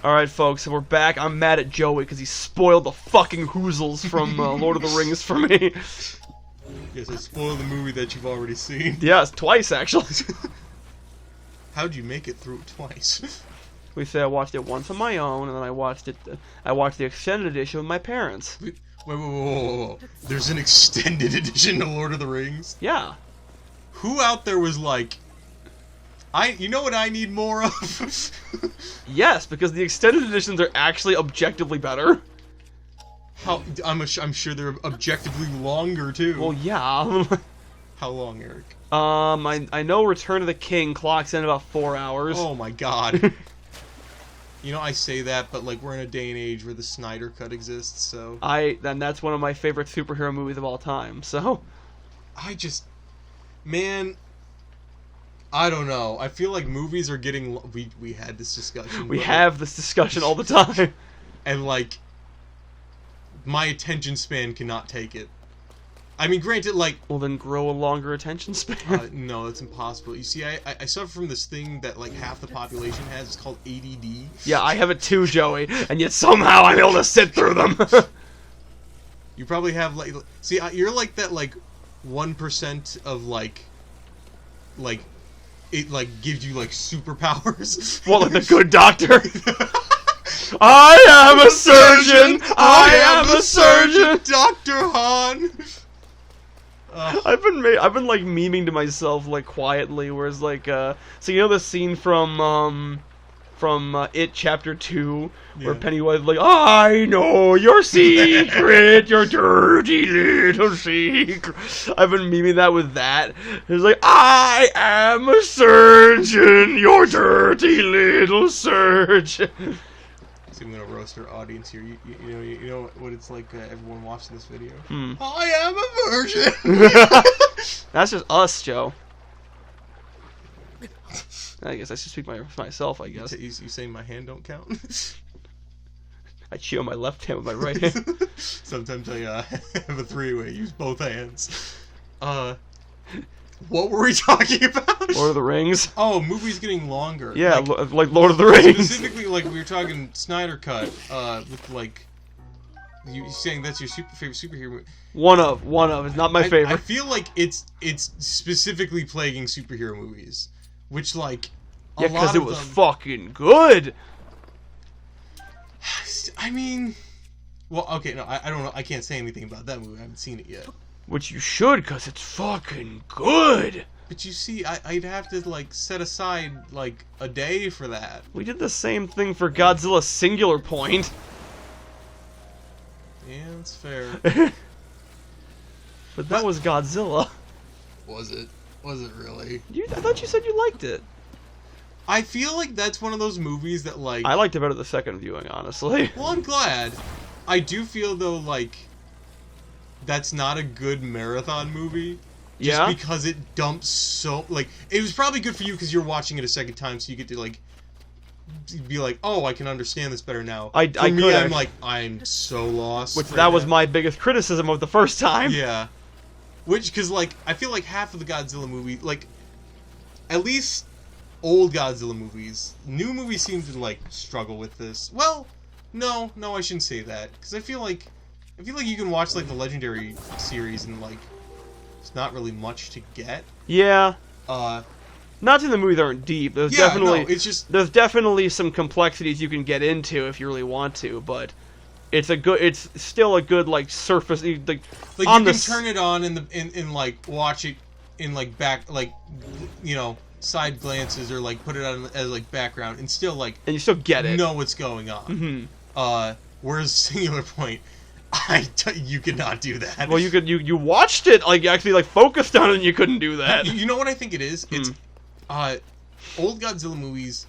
Alright, folks, so we're back. I'm mad at Joey because he spoiled the fucking Hoozles from Lord of the Rings for me. Yes, I spoiled the movie that you've already seen. Yes, twice, actually. How'd you make it through it twice? We say I watched it once on my own, and then I watched the extended edition with my parents. Whoa. There's an extended edition to Lord of the Rings? Yeah. Who out there was like, you know what I need more of? Yes, because the extended editions are actually objectively better. I'm sure they're objectively longer, too. Well, yeah. How long, Eric? I know Return of the King clocks in about 4 hours. Oh my god. You know, I say that, but like we're in a day and age where the Snyder Cut exists, so... Then that's one of my favorite superhero movies of all time, so... Man... I don't know. I feel like movies are getting... We had this discussion. We have this discussion all the time. And like... My attention span cannot take it. I mean, granted, like... Well, then grow a longer attention span. No, that's impossible. You see, I suffer from this thing that, like, half the population has. It's called ADD. Yeah, I have it too, Joey. And yet somehow I'm able to sit through them. You probably have, like... See, you're like that, like, 1% of, like... It, like, gives you, like, superpowers. Well, like the good doctor? I am a surgeon! I am a surgeon! Dr. Han! I've been like memeing to myself like quietly, whereas like so you know the scene from It Chapter 2 where Pennywise is like, I know your secret, your dirty little secret. I've been memeing that with that. It's like, I am a surgeon, your dirty little surgeon. See, I'm gonna roast our audience here. You know what it's like, everyone watching this video? I am a virgin! That's just us, Joe. I guess I should speak for myself, I guess. You saying my hand don't count? I chew on my left hand with my right hand. Sometimes I have a three-way, use both hands. What were we talking about? Lord of the Rings. Oh, movies getting longer. Yeah, like Lord of the Rings. Specifically, like, we were talking Snyder Cut, with, like... You saying that's your favorite superhero movie? One of. It's not my favorite. I feel like it's specifically plaguing superhero movies. Which, like, yeah, because it was fucking good! I mean... Well, okay, no, I don't know. I can't say anything about that movie. I haven't seen it yet. Which you should, because it's fucking good! But you see, I'd have to, like, set aside, like, a day for that. We did the same thing for Godzilla Singular Point. Yeah, that's fair. But that was Godzilla. Was it? Was it really? I thought you said you liked it. I feel like that's one of those movies that, like... I liked it better the second viewing, honestly. Well, I'm glad. I do feel, though, like... That's not a good marathon movie. Just because it dumps so... Like, it was probably good for you because you're watching it a second time, so you get to, like... Be like, oh, I can understand this better now. For me, I'm like, I'm so lost. Which, that was my biggest criticism of the first time. Yeah. Which, because, like, I feel like half of the Godzilla movie, like... At least... Old Godzilla movies. New movies seem to, like, struggle with this. Well, no, I shouldn't say that. Because I feel like you can watch, like, the Legendary series and, like, it's not really much to get. Yeah. Not that the movies aren't deep. There's there's definitely some complexities you can get into if you really want to, but it's still a good, like, surface, like you can turn it on and like watch it in, like, back, like, you know, side glances, or like put it on as like background and still, like, and you still get it, know what's going on. Whereas Singular Point, you could not do that. Well, you watched it, like, actually, like, focused on it, and you couldn't do that. You know what I think it is? It's old Godzilla movies.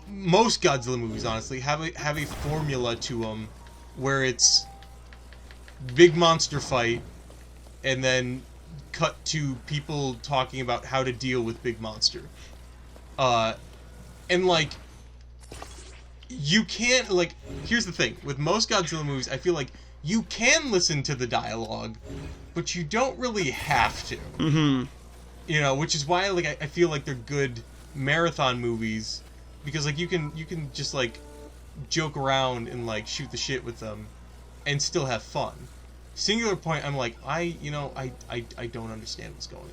Most Godzilla movies, honestly, have a formula to them where it's big monster fight, and then cut to people talking about how to deal with big monster. And, like, you can't, like, here's the thing. With most Godzilla movies, I feel like you can listen to the dialogue, but you don't really have to. Mm-hmm. You know, which is why, like, I feel like they're good marathon movies, because, like, you can just, like, joke around and like shoot the shit with them, and still have fun. Singular Point, I'm like, I don't understand what's going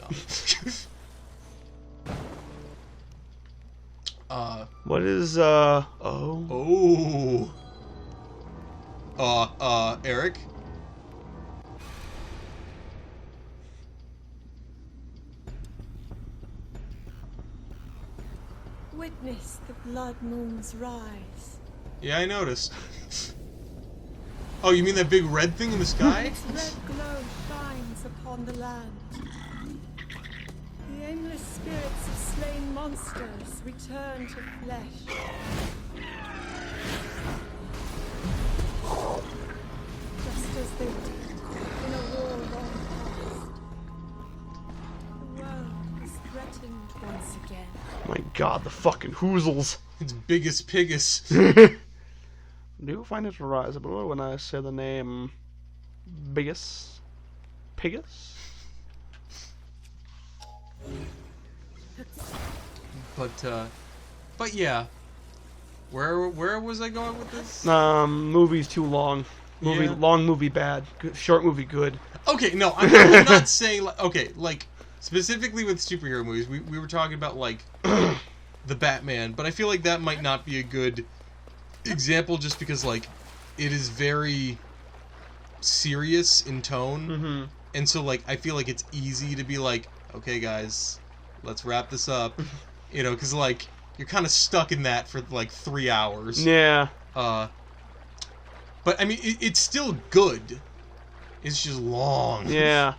on. What is Eric? Witness the blood moon's rise. Yeah, I noticed. Oh, you mean that big red thing in the sky? Its red glow shines upon the land. The aimless spirits of slain monsters return to flesh. Just as they did in a war long past. The world is threatened once again. My God, the fucking Hoozles. It's biggest piggus. Do you find it risible when I say the name Biggest Piggus? But yeah. Where was I going with this? Movie's too long. Long movie bad. Good, short movie good. Okay, no, I'm not saying like, okay, like specifically with superhero movies. We were talking about like the Batman, but I feel like that might not be a good example just because like it is very serious in tone, and so like I feel like it's easy to be like, okay guys, let's wrap this up, you know, because like you're kind of stuck in that for like 3 hours. Yeah. But I mean it's still good, it's just long. Yeah.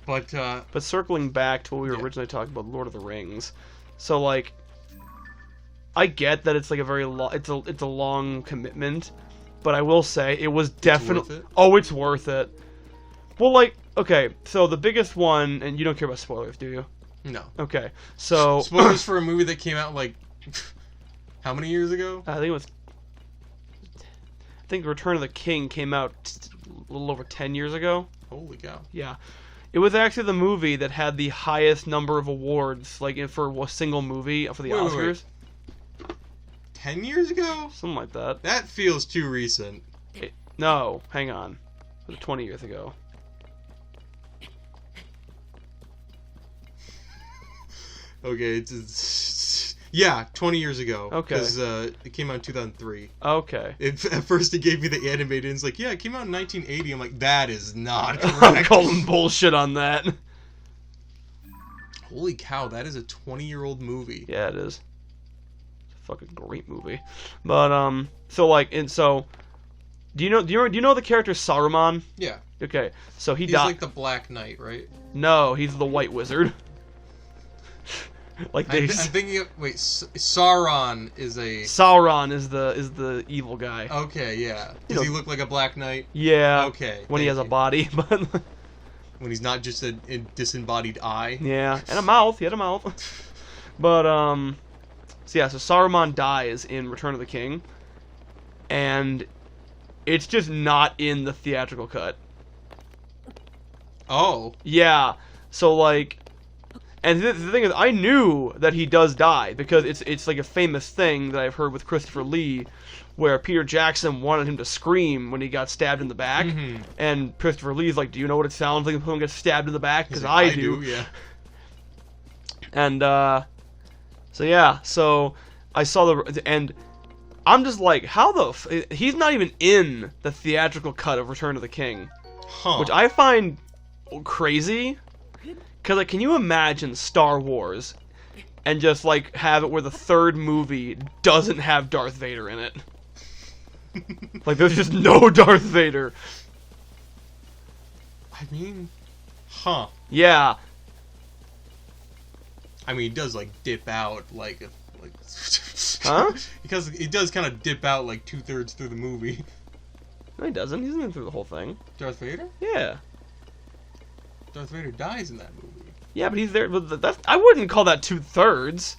But circling back to what we were originally talking about, Lord of the Rings, so like I get that it's like a very long, it's a long commitment, but I will say it was definitely it's worth it. Well, like, okay, so the biggest one, and you don't care about spoilers, do you? No. Okay, so spoilers for a movie that came out like how many years ago? I think Return of the King came out a little over 10 years ago. Holy cow. Yeah. It was actually the movie that had the highest number of awards, like for a single movie for the Oscars. Wait. 10 years ago? Something like that. That feels too recent. No, hang on. It was 20 years ago. Okay, yeah, 20 years ago. Okay. Because it came out in 2003. Okay. At first it gave me the animated, and it's like, yeah, it came out in 1980. I'm like, that is not correct. I'm calling bullshit on that. Holy cow, that is a 20-year-old movie. Yeah, it is. Fucking great movie. But do you know the character Saruman? Yeah. Okay, so he's like the Black Knight, right? No, he's the White Wizard. Like I'm thinking of, Sauron is the evil guy. Okay, yeah. Does he look like a Black Knight? Yeah. Okay. When he has a body, but when he's not just a disembodied eye. Yeah, and a mouth. He had a mouth. But so Saruman dies in Return of the King, and it's just not in the theatrical cut. Oh. Yeah. So like, and the thing is, I knew that he does die because it's like a famous thing that I've heard with Christopher Lee, where Peter Jackson wanted him to scream when he got stabbed in the back, and Christopher Lee's like, "Do you know what it sounds like when someone gets stabbed in the back? Because I do." Yeah. And so I saw and I'm just like, how he's not even in the theatrical cut of Return of the King, which I find crazy. Because, like, can you imagine Star Wars and just, like, have it where the third movie doesn't have Darth Vader in it? Like, there's just no Darth Vader. I mean, Yeah. I mean, he does, like, dip out, like... Huh? Because he does kind of dip out, like, 2/3 through the movie. No, he doesn't. He's in through the whole thing. Darth Vader? Yeah. Darth Vader dies in that movie. Yeah, but he's there. But I wouldn't call that 2/3.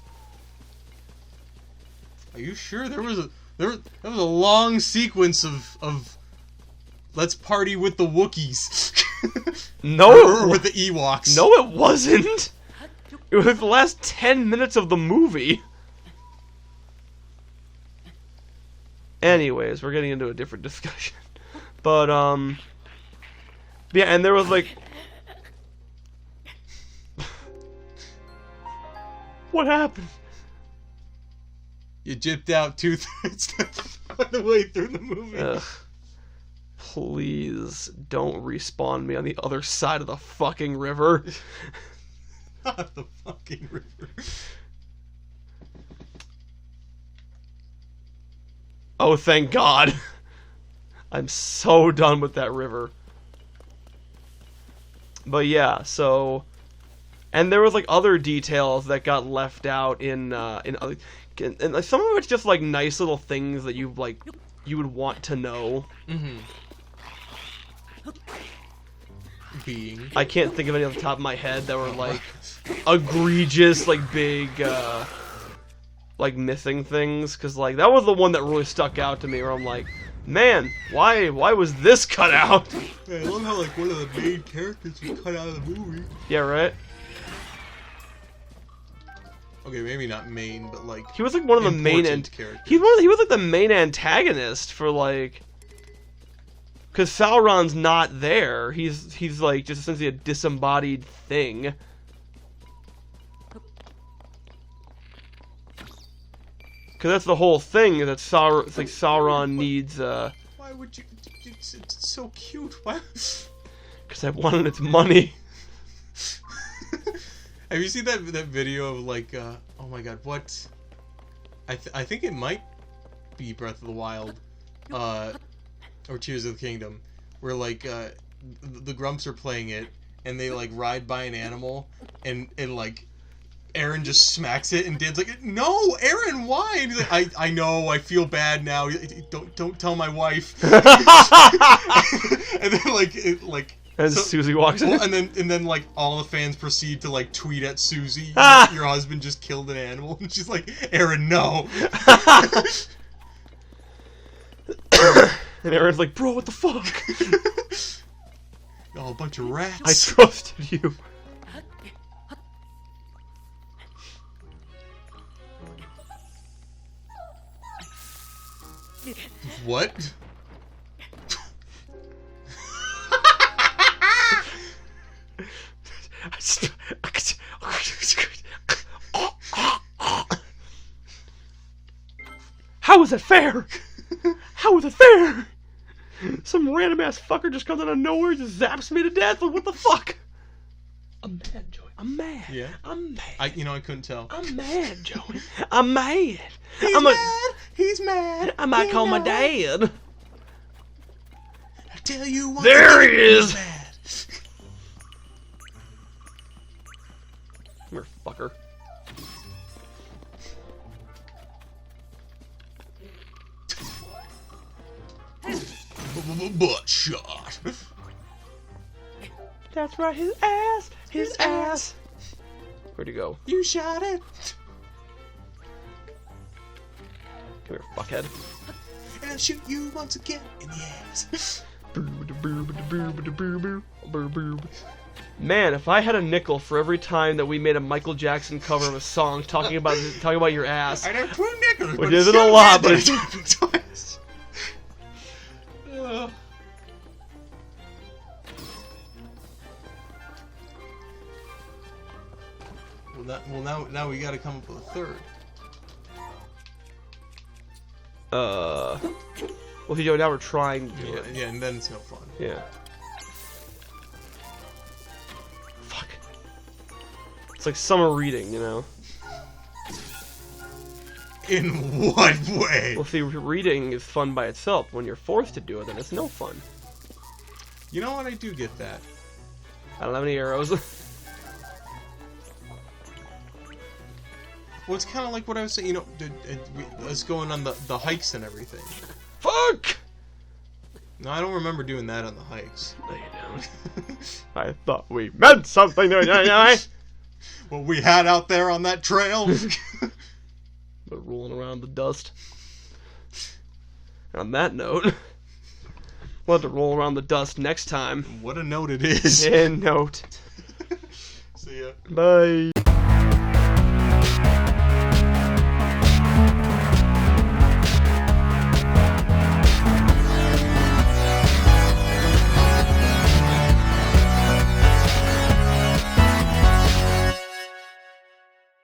Are you sure? There was a long sequence of let's party with the Wookiees. No, or with the Ewoks. No, it wasn't. It was the last 10 minutes of the movie. Anyways, we're getting into a different discussion. But, yeah, and there was, like... What happened? You gypped out 2/3 of the way through the movie. Ugh. Please don't respawn me on the other side of the fucking river. Not the fucking river. Oh, thank God. I'm so done with that river. But yeah, so... And there was, like, other details that got left out in other... And like, some of it's just, like, nice little things that you would want to know. Mm-hmm. Being... I can't think of any off the top of my head that were, like, egregious, like, big, like, missing things. Because, like, that was the one that really stuck out to me, where I'm like, man, why was this cut out? Yeah, I love how, like, one of the main characters was cut out of the movie. Yeah, right? Okay, maybe not main, but, like... He was, like, one of the main... characters. He was, like, the main antagonist for, like... Because Sauron's not there. He's like, just essentially a disembodied thing. Because that's the whole thing, is that Sauron needs, Why would you... It's so cute. Why... Because I wanted its money. Have you seen that video of, like, oh my god, what? I think it might be Breath of the Wild, or Tears of the Kingdom, where, like, the Grumps are playing it, and they, like, ride by an animal, and like, Aaron just smacks it, and Dan's like, no, Aaron, why? And he's like, I know, I feel bad now, don't tell my wife. And then, like, and so, Susie walks in. Well, and then like all the fans proceed to like tweet at Susie, your husband just killed an animal, and she's like, Aaron, no. And Aaron's like, bro, what the fuck? Oh, a bunch of rats. I trusted you. What? How is it fair? How is it fair? Some random ass fucker just comes out of nowhere, just zaps me to death. Like, what the fuck? I'm mad, Joey. I'm mad. Yeah. I'm mad. I couldn't tell. I'm mad, Joey. I'm mad. He's mad. He's mad. I might call my dad. I tell you what. There he is. Mad. Come here, fucker. Butt shot. That's right, his ass. His ass. Where'd he go? You shot it. Come here, fuckhead. And I'll shoot you once again in the ass. Man, if I had a nickel for every time that we made a Michael Jackson cover of a song talking about your ass, I have 2 nickels, which isn't a lot, but it's twice. Well, now we got to come up with a third. Well, you know, now we're trying to do it. Yeah, and then it's no fun. Yeah. Fuck. It's like summer reading, you know? In what way? Well, see, reading is fun by itself. When you're forced to do it, then it's no fun. You know what? I do get that. I don't have any arrows. Well, it's kind of like what I was saying, you know, us going on the hikes and everything. Fuck! No, I don't remember doing that on the hikes. No, you don't. I thought we meant something. What we had out there on that trail. But rolling around the dust. And on that note, we'll have to roll around the dust next time. What a note it is. And note. See ya. Bye.